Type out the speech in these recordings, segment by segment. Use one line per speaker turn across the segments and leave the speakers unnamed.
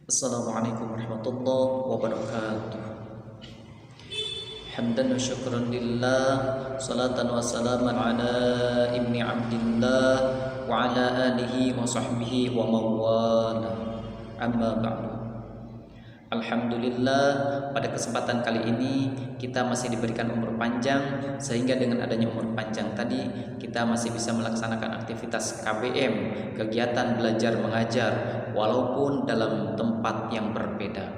Assalamualaikum warahmatullahi wabarakatuh. Hamdan wa syukran lillah, salatan wa salaman ala ibni abdillah wa ala alihi wa sahbihi wa mawala. Amma ba'du. Alhamdulillah, pada kesempatan kali ini kita masih diberikan umur panjang, sehingga dengan adanya umur panjang tadi kita masih bisa melaksanakan aktivitas KBM, kegiatan belajar mengajar, walaupun dalam tempat yang berbeda.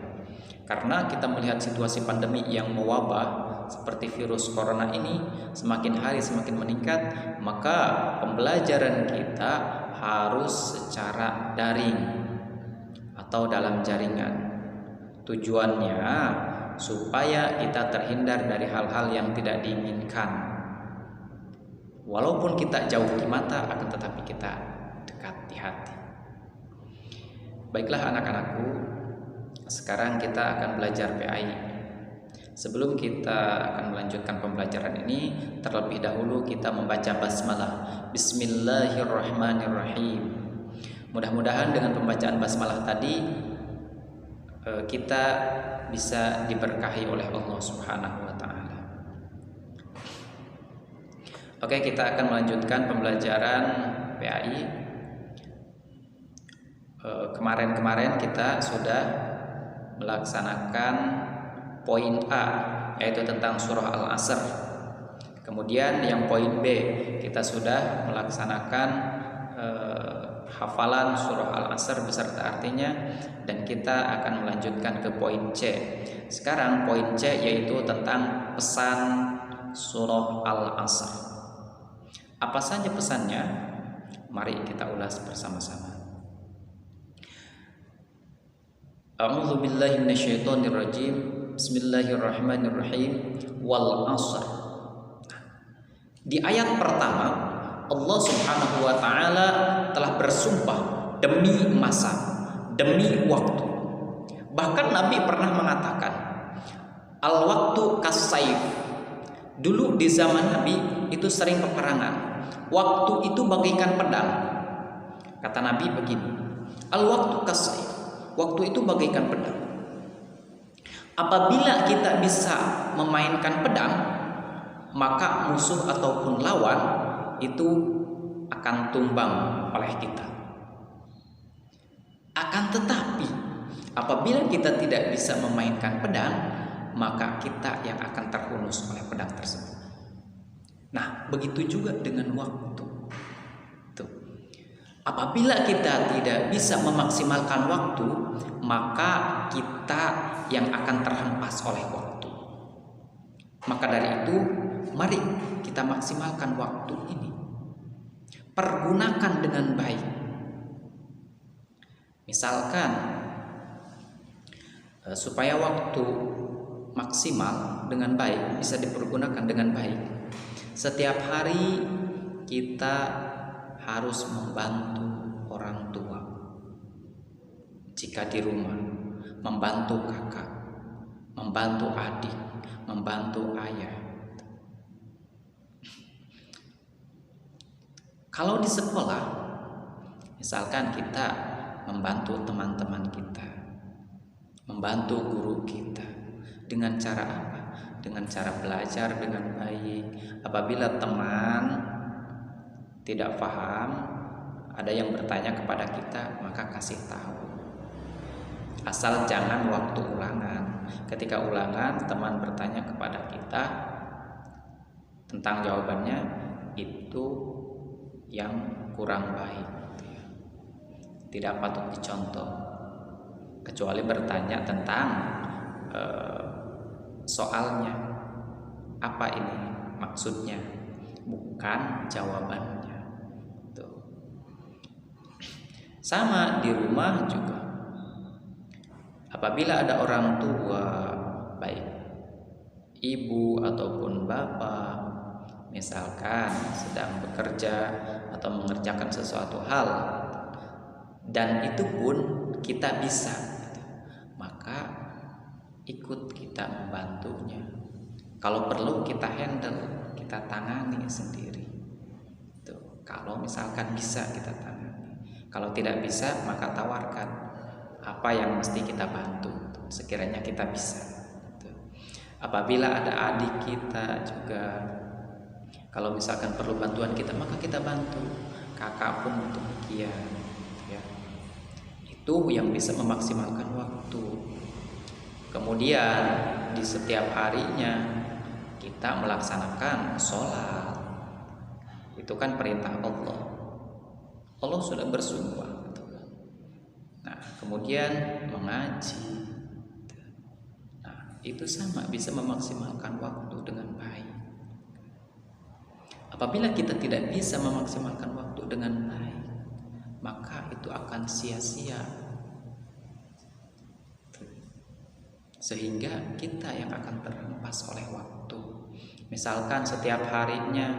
Karena kita melihat situasi pandemi yang mewabah seperti virus corona ini semakin hari semakin meningkat, maka pembelajaran kita harus secara daring atau dalam jaringan. Tujuannya supaya kita terhindar dari hal-hal yang tidak diinginkan. Walaupun kita jauh di mata, akan tetapi kita dekat di hati. Baiklah anak-anakku, sekarang kita akan belajar PAI. Sebelum kita akan melanjutkan pembelajaran ini, terlebih dahulu kita membaca basmalah. Bismillahirrahmanirrahim. Mudah-mudahan dengan pembacaan basmalah tadi kita bisa diberkahi oleh Allah Subhanahu wa Ta'ala. Oke, kita akan melanjutkan pembelajaran PAI. Kemarin kita sudah melaksanakan poin A, yaitu tentang surah Al-Asr. Kemudian yang poin B, kita sudah melaksanakan hafalan surah Al-Asr beserta artinya, dan kita akan melanjutkan ke poin C. Sekarang poin C yaitu tentang pesan surah Al-Asr. Apa saja pesannya? Mari kita ulas bersama-sama. A'udzu billahi minasyaitonir rajim. Bismillahirrahmanirrahim. Wal 'asr. Di ayat pertama Allah Subhanahu wa Ta'ala telah bersumpah demi masa, demi waktu. Bahkan Nabi pernah mengatakan, al-waktu kas-saif. Dulu di zaman Nabi itu sering peperangan. Waktu itu bagaikan pedang. Kata Nabi begini, al-waktu kas-saif. Waktu itu bagaikan pedang. Apabila kita bisa memainkan pedang, maka musuh ataupun lawan itu akan tumbang oleh kita. Akan tetapi apabila kita tidak bisa memainkan pedang, maka kita yang akan terhunus oleh pedang tersebut. Nah, begitu juga dengan waktu. Tuh. Apabila kita tidak bisa memaksimalkan waktu, maka kita yang akan terhempas oleh waktu. Maka dari itu, mari kita maksimalkan waktu ini. Pergunakan dengan baik. Misalkan supaya waktu maksimal dengan baik bisa dipergunakan dengan baik. Setiap hari kita harus membantu orang tua. Jika di rumah, membantu kakak, membantu adik, membantu ayah. Kalau di sekolah, misalkan kita membantu teman-teman kita, membantu guru kita, dengan cara apa? Dengan cara belajar dengan baik. Apabila teman tidak paham, ada yang bertanya kepada kita, maka kasih tahu. Asal jangan waktu ulangan. Ketika ulangan, teman bertanya kepada kita tentang jawabannya, itu yang kurang baik, tidak patut dicontoh, kecuali bertanya tentang soalnya, apa ini maksudnya, bukan jawabannya. Tuh. Sama di rumah juga, apabila ada orang tua, baik ibu ataupun bapak, misalkan sedang bekerja atau mengerjakan sesuatu hal, dan itu pun kita bisa, maka ikut kita membantunya. Kalau perlu kita handle, kita tangani sendiri. Tuh, kalau misalkan bisa kita tangani. Kalau tidak bisa, maka tawarkan apa yang mesti kita bantu sekiranya kita bisa. Apabila ada adik kita juga, kalau misalkan perlu bantuan kita, maka kita bantu. Kakak pun demikian, ya. Itu yang bisa memaksimalkan waktu. Kemudian di setiap harinya kita melaksanakan sholat. Itu kan perintah Allah. Allah sudah bersumpah. Nah, kemudian mengaji. Itu sama, bisa memaksimalkan waktu dengan baik. Apabila kita tidak bisa memaksimalkan waktu dengan baik, maka itu akan sia-sia, sehingga kita yang akan terhempas oleh waktu. Misalkan setiap harinya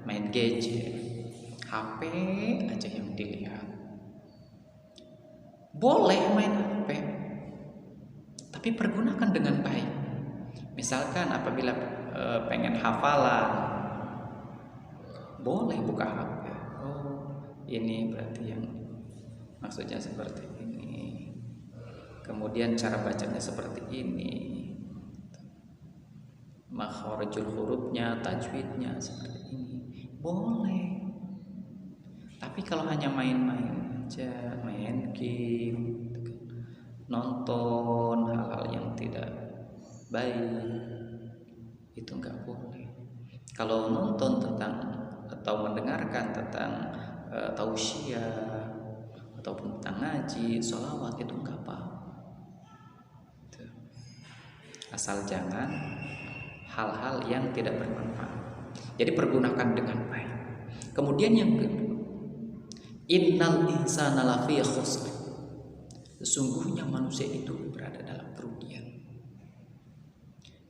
main gadget, HP aja yang dilihat. Boleh main HP, tapi pergunakan dengan baik. Misalkan apabila pengen hafalan, boleh buka HP. Oh, ini berarti yang maksudnya seperti ini. Kemudian cara bacanya seperti ini. Makharijul hurufnya, tajwidnya seperti ini. Boleh. Tapi kalau hanya main-main aja, main game, nonton hal-hal yang tidak baik, itu enggak boleh. Kalau nonton tentang atau mendengarkan tentang tausiah ataupun tentang ngaji, sholawat, itu enggak apa-apa. Asal jangan hal-hal yang tidak bermanfaat. Jadi pergunakan dengan baik. Kemudian yang kedua, innal insana lafi khusr. Sesungguhnya manusia itu berada dalam kerugian.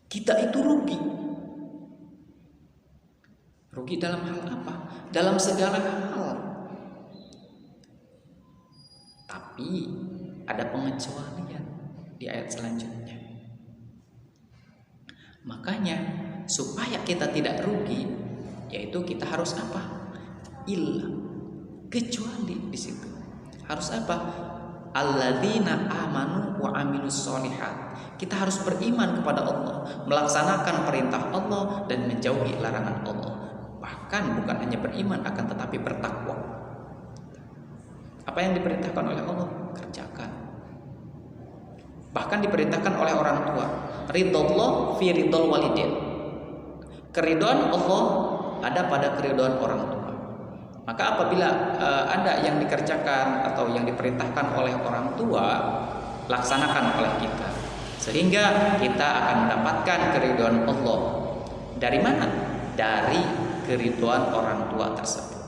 Kita itu rugi. Rugi dalam hal apa? Dalam segala hal. Tapi ada pengecualian di ayat selanjutnya. Makanya supaya kita tidak rugi, yaitu kita harus apa? Kecuali di situ. Harus apa? Alladzina amanu wa amilus sholihat. Kita harus beriman kepada Allah, melaksanakan perintah Allah dan menjauhi larangan Allah. Bahkan bukan hanya beriman, akan tetapi bertakwa. Apa yang diperintahkan oleh Allah, kerjakan. Bahkan diperintahkan oleh orang tua, ridallah fi ridal walidin. Keridhaan Allah ada pada keridhaan orang tua. Maka apabila ada yang dikerjakan atau yang diperintahkan oleh orang tua, laksanakan oleh kita, sehingga kita akan mendapatkan keridhaan Allah. Dari mana? Dari keridhaan orang tua tersebut.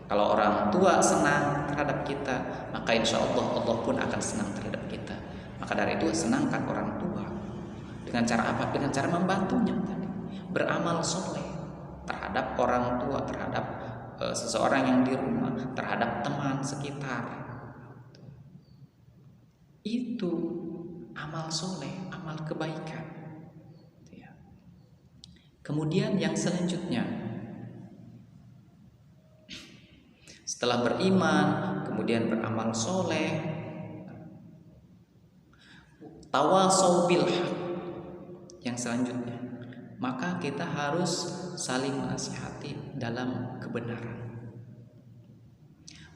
Kalau orang tua senang terhadap kita, maka insya Allah Allah pun akan senang terhadap kita. Maka dari itu senangkan orang tua. Dengan cara apa? Dengan cara membantunya tadi, beramal soleh terhadap orang tua, terhadap seseorang yang di rumah, terhadap teman sekitar. Itu amal soleh, amal kebaikan. Kemudian yang selanjutnya, setelah beriman, kemudian beramal soleh, tawasau bil haq. Yang selanjutnya, maka kita harus saling menasihati dalam kebenaran.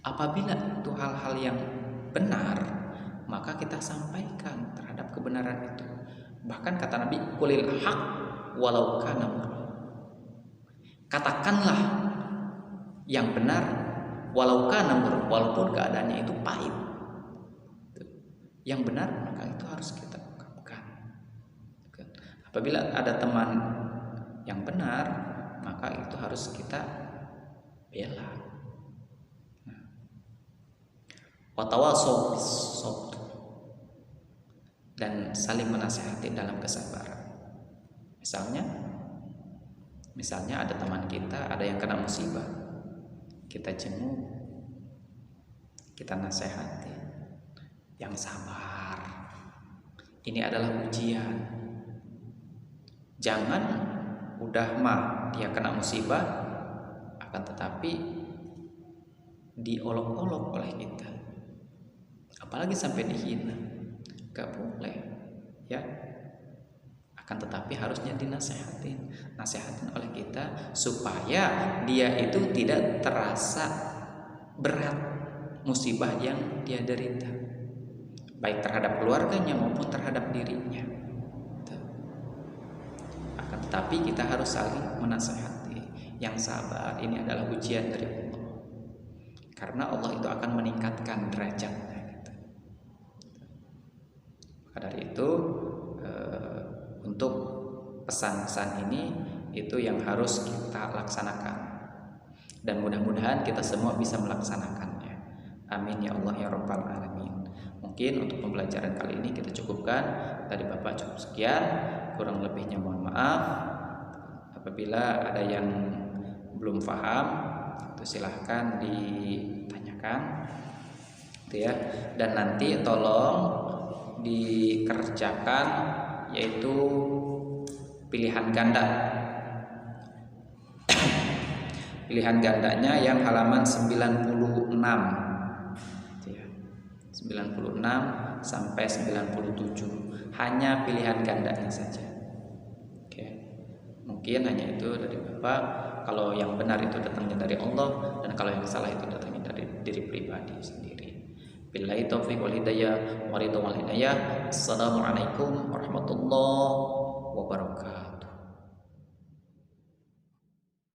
Apabila itu hal-hal yang benar, maka kita sampaikan terhadap kebenaran itu. Bahkan kata Nabi, qulil haq walau kana murra. Katakanlah yang benar walau kana murra, walaupun keadaannya itu pahit. Yang benar maka itu harus kita ungkapkan. Apabila ada teman yang benar, maka itu harus kita bela. Watawasau bis-sabr, dan saling menasihati dalam kesabaran. Misalnya ada teman kita, ada yang kena musibah, kita jenguk, kita nasihati, yang sabar. Ini adalah ujian. Jangan udah dia kena musibah, akan tetapi diolok-olok oleh kita. apalagi sampai dihina. Gak boleh, ya. Akan tetapi harusnya dinasehatin oleh kita supaya dia itu tidak terasa berat musibah yang dia derita, baik terhadap keluarganya maupun terhadap dirinya. Akan tetapi kita harus saling menasehati. Yang sabar ini adalah ujian dari Allah, karena Allah itu akan meningkatkan derajatnya. Maka dari itu untuk pesan-pesan ini itu yang harus kita laksanakan, dan mudah-mudahan kita semua bisa melaksanakannya. Amin ya Allah ya Rabbal Alamin. Mungkin untuk pembelajaran kali ini kita cukupkan. Dari Bapak cukup sekian, kurang lebihnya mohon maaf. Apabila ada yang belum paham, itu silahkan ditanyakan, gitu ya. Dan nanti tolong dikerjakan, yaitu pilihan ganda. Pilihan gandanya yang halaman 96, gitu ya. 96 sampai 97, hanya pilihan gandanya saja. Oke. Mungkin hanya itu dari Bapak. Kalau yang benar itu datangnya dari Allah, dan kalau yang salah itu datangnya dari diri pribadi sendiri. Billahi taufiq wal hidayah wa ridwan wal hidayah. Assalamualaikum warahmatullahi wabarakatuh.